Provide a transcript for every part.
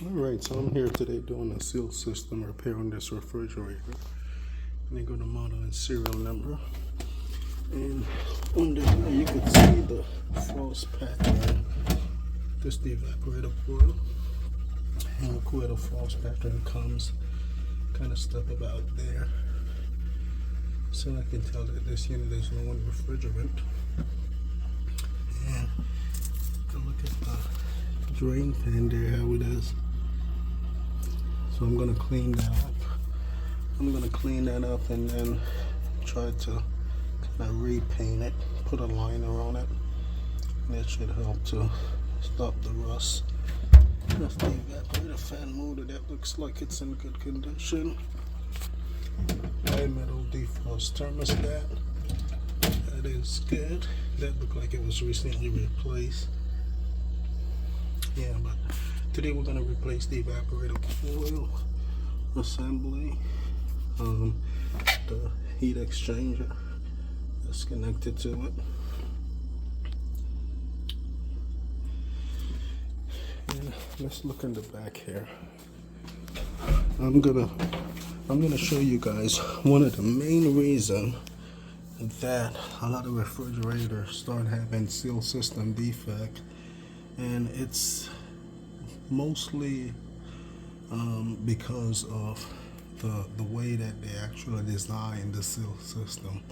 Alright, so I'm here today doing a seal system repair on this refrigerator. And they go to model and serial number. And under here you can see the frost pattern. This is the evaporator coil. And look where the frost pattern comes. Kind of stuck about there. So I can tell that this unit is low in refrigerant. And you can look at the drain pan there, how it is. So I'm going to clean that up. I'm going to clean that up and then try to kind of repaint it, put a liner on it. And that should help to stop the rust. That's the evaporator fan motor. That looks like it's in good condition. Metal defrost thermostat. That is good. That looked like it was recently replaced. Yeah, but today we're going to replace the evaporator coil assembly, the heat exchanger that's connected to it. And let's look in the back here. I'm gonna show you guys one of the main reasons that a lot of refrigerators start having seal system defect, and it's mostly because of the way that they actually design the seal system.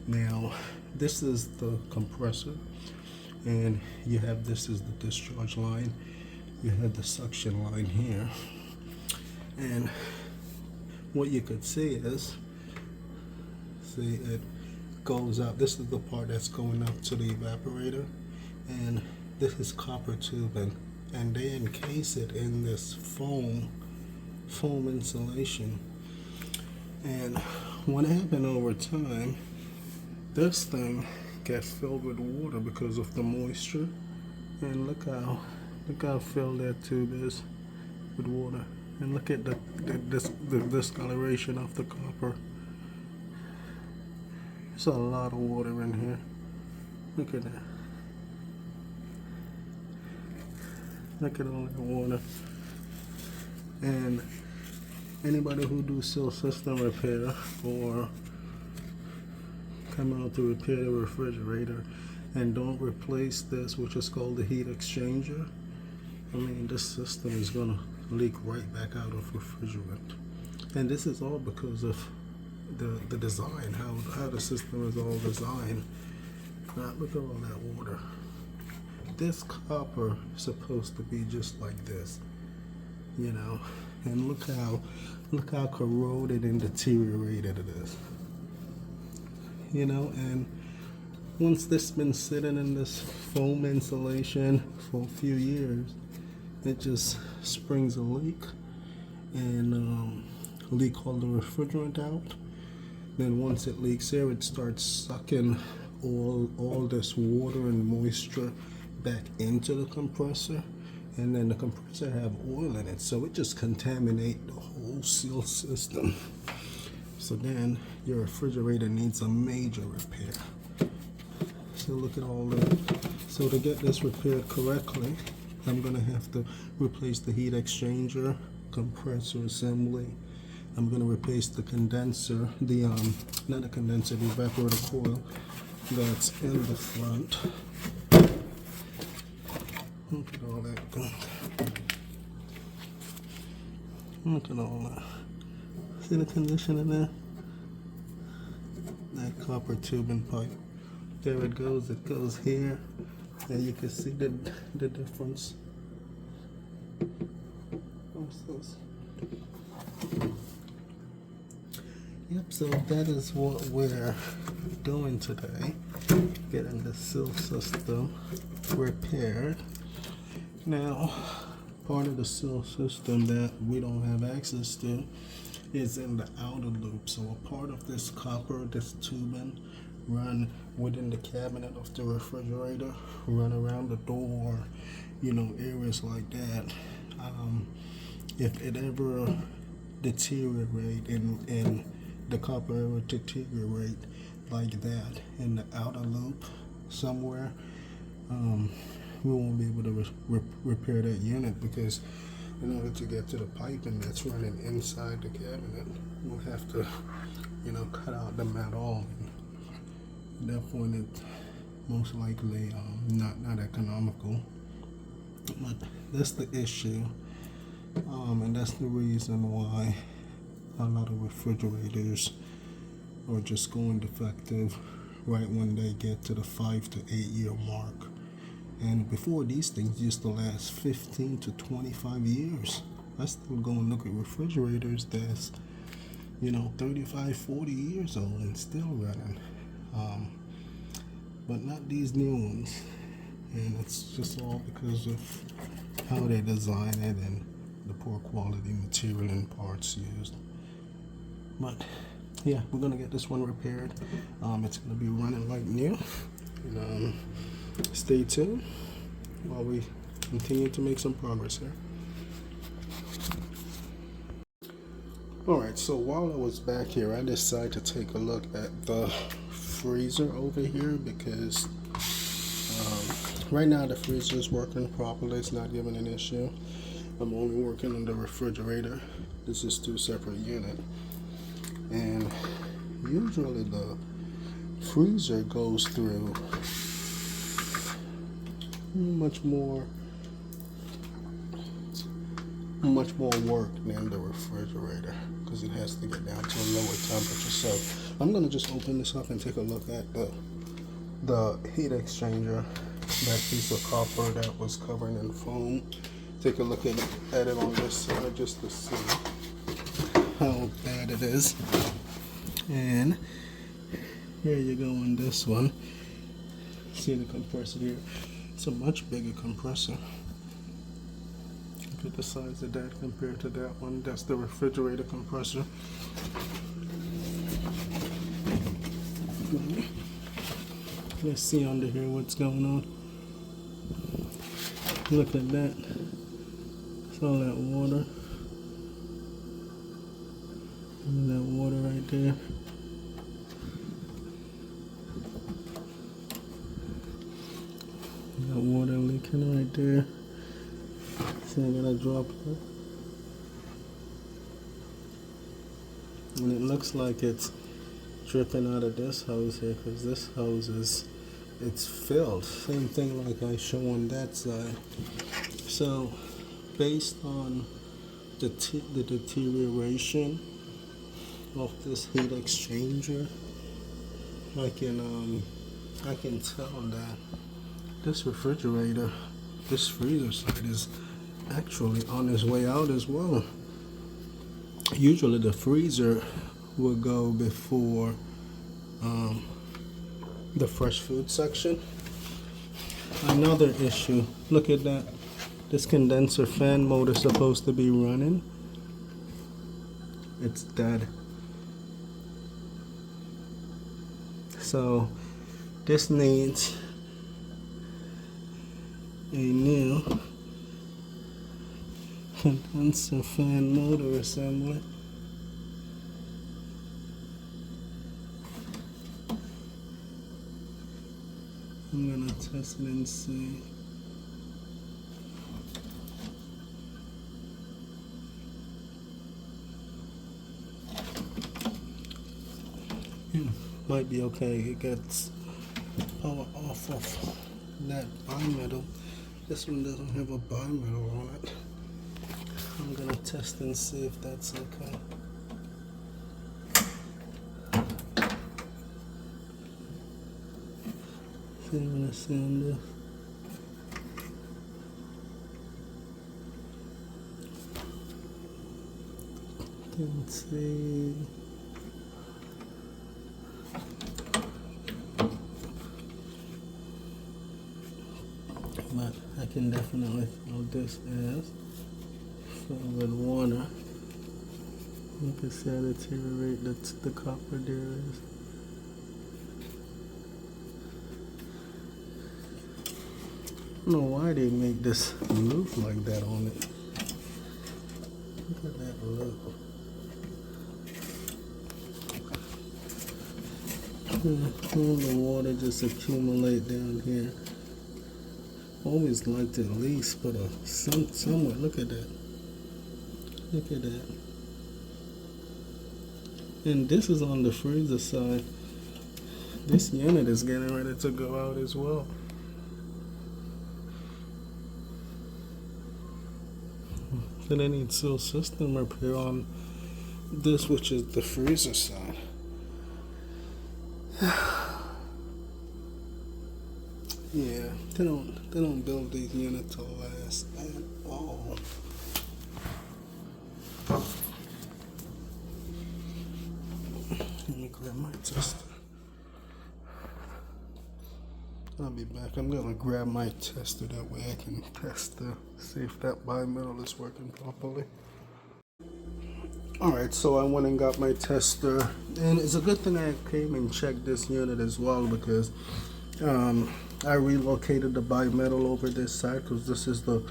Now, this is the compressor, and you have this is the discharge line. You have the suction line here, and what you could see is, see, it goes up. This is the part that's going up to the evaporator, and this is copper tubing, and they encase it in this foam insulation. And what happened over time, this thing got filled with water because of the moisture, and look how filled that tube is with water. And look at the discoloration of the copper. There's a lot of water in here. Look at that. Look at all that water. And anybody who do seal system repair or come out to repair the refrigerator and don't replace this, which is called the heat exchanger, I mean, this system is gonna leak right back out of refrigerant. And this is all because of the design, how the system is all designed. Now look at all that water. This copper is supposed to be just like this, you know. And look how corroded and deteriorated it is. You know, and once this been sitting in this foam insulation for a few years, it just springs a leak and leak all the refrigerant out. Then once it leaks here, it starts sucking all this water and moisture back into the compressor, and then the compressor have oil in it, so it just contaminate the whole seal system. So then your refrigerator needs a major repair. So look at all that. So to get this repaired correctly, I'm gonna have to replace the heat exchanger, compressor assembly. I'm gonna replace the condenser, not the condenser, the evaporator coil that's in the front. Look at all that gunk. Look at all that. See the condition in there? That copper tubing pipe. There it goes here. And you can see the difference. What's this? Yep, so that is what we're doing today. Getting the seal system repaired. Now, part of the seal system that we don't have access to is in the outer loop. So a part of this copper, this tubing, run within the cabinet of the refrigerator, run around the door, you know, areas like that. If it ever deteriorate and the copper ever deteriorate like that in the outer loop somewhere, we won't be able to repair that unit, because in order to get to the piping that's running inside the cabinet. We'll have to, cut out the metal. At that point, it's most likely not economical. But that's the issue, and that's the reason why a lot of refrigerators are just going defective right when they get to the 5 to 8 year mark. And before, these things used to last 15 to 25 years. I still go and look at refrigerators that's 35, 40 years old and still running, but not these new ones. And it's just all because of how they design it and the poor quality material and parts used. But yeah, we're gonna get this one repaired. It's gonna be running like new. And, stay tuned while we continue to make some progress here. Alright, so while I was back here, I decided to take a look at the freezer over here because right now the freezer is working properly. It's not giving an issue. I'm only working on the refrigerator. This is two separate units. And usually the freezer goes through much more work than the refrigerator because it has to get down to a lower temperature. So I'm gonna just open this up and take a look at the heat exchanger, that piece of copper that was covered in foam. Take a look at it on this side just to see how bad it is. And here you go on this one. See the compressor here? It's a much bigger compressor. Look at the size of that compared to that one. That's the refrigerator compressor. Let's see under here what's going on. Look at that. It's all that water. And that water right there. That water leaking right there. See, I got a droplet. And it looks like it's dripping out of this hose here because this hose it's filled. Same thing like I show on that side. So based on the deterioration of this heat exchanger, I can tell that this refrigerator, this freezer side is actually on its way out as well. Usually the freezer will go before the fresh food section. Another issue, look at that. This condenser fan motor is supposed to be running. It's dead. So this needs a new condenser fan motor assembly. I'm gonna test it and see. Yeah, might be okay. It gets power off of that bimetal. This one doesn't have a bimetal on it. I'm gonna test and see if that's okay. See what I see on this. Let's see. But I can definitely fill this as filled with water. You can see how deteriorate the copper there is. I don't know why they make this loop like that on it. Look at that loop. All the water just accumulate down here. Always like to at least put a somewhere. Look at that. Look at that. And this is on the freezer side. This unit is getting ready to go out as well. Then I need seal system repair on this, which is the freezer side. Yeah, they don't build these units to last at all. Let me grab my tester. I'll be back. I'm gonna grab my tester, that way I can test to see if that bimetal is working properly. Alright, so I went and got my tester, and it's a good thing I came and checked this unit as well, because I relocated the bimetal over this side, because this is the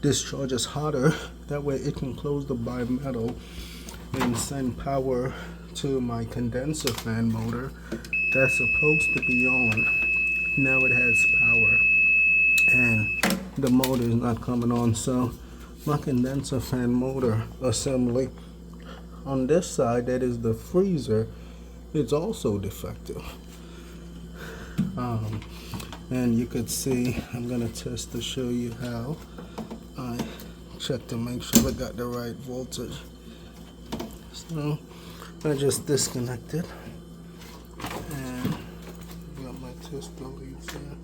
discharge is hotter. That way it can close the bimetal and send power to my condenser fan motor that's supposed to be on. Now it has power and the motor is not coming on, so my condenser fan motor assembly on this side, that is the freezer, it's also defective. And you could see, I'm gonna test to show you how I check to make sure I got the right voltage. So I just disconnected and got my tester leads here.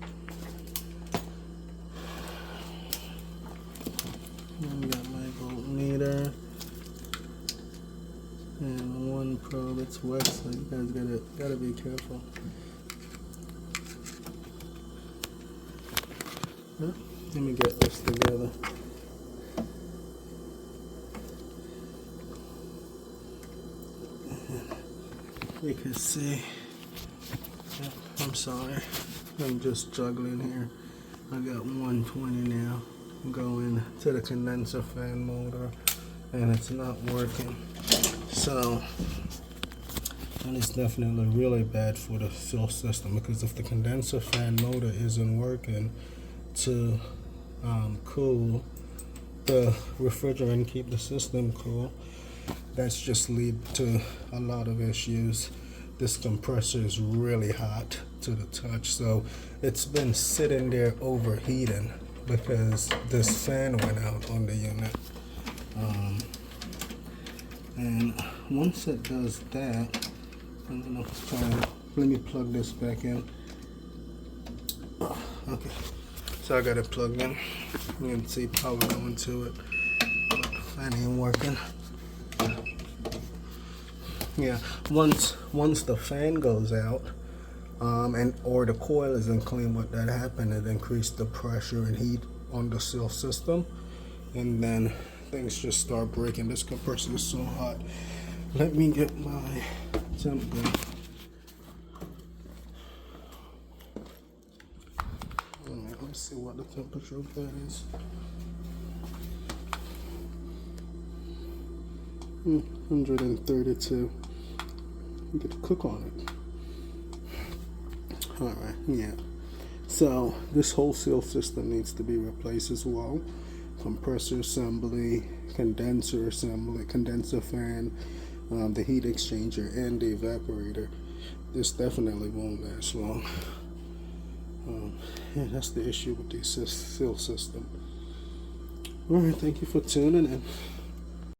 I got my voltmeter and one probe. It's wet, so you guys gotta be careful. Let me get this together. You can see, I'm sorry, I'm just juggling here. I got 120 now going to the condenser fan motor, and it's not working. So, and it's definitely really bad for the fuel system, because if the condenser fan motor isn't working to cool the refrigerant, keep the system cool, that's just lead to a lot of issues. This compressor is really hot to the touch, so it's been sitting there overheating because this fan went out on the unit. And once it does that, I'm gonna let me plug this back in. Okay, so I got it plugged in. You can see power going to it, but the fan ain't working. Yeah, once the fan goes out, or the coil isn't clean, what that happened, it increased the pressure and heat on the seal system, and then things just start breaking. This compressor is so hot. Let me get my temp gun. Let's see what the temperature of that is. 132. You get to cook on it. Alright, yeah. So this whole seal system needs to be replaced as well. Compressor assembly, condenser assembly, condenser fan, the heat exchanger, and the evaporator. This definitely won't last long. Yeah, that's the issue with the seal system. Alright, thank you for tuning in.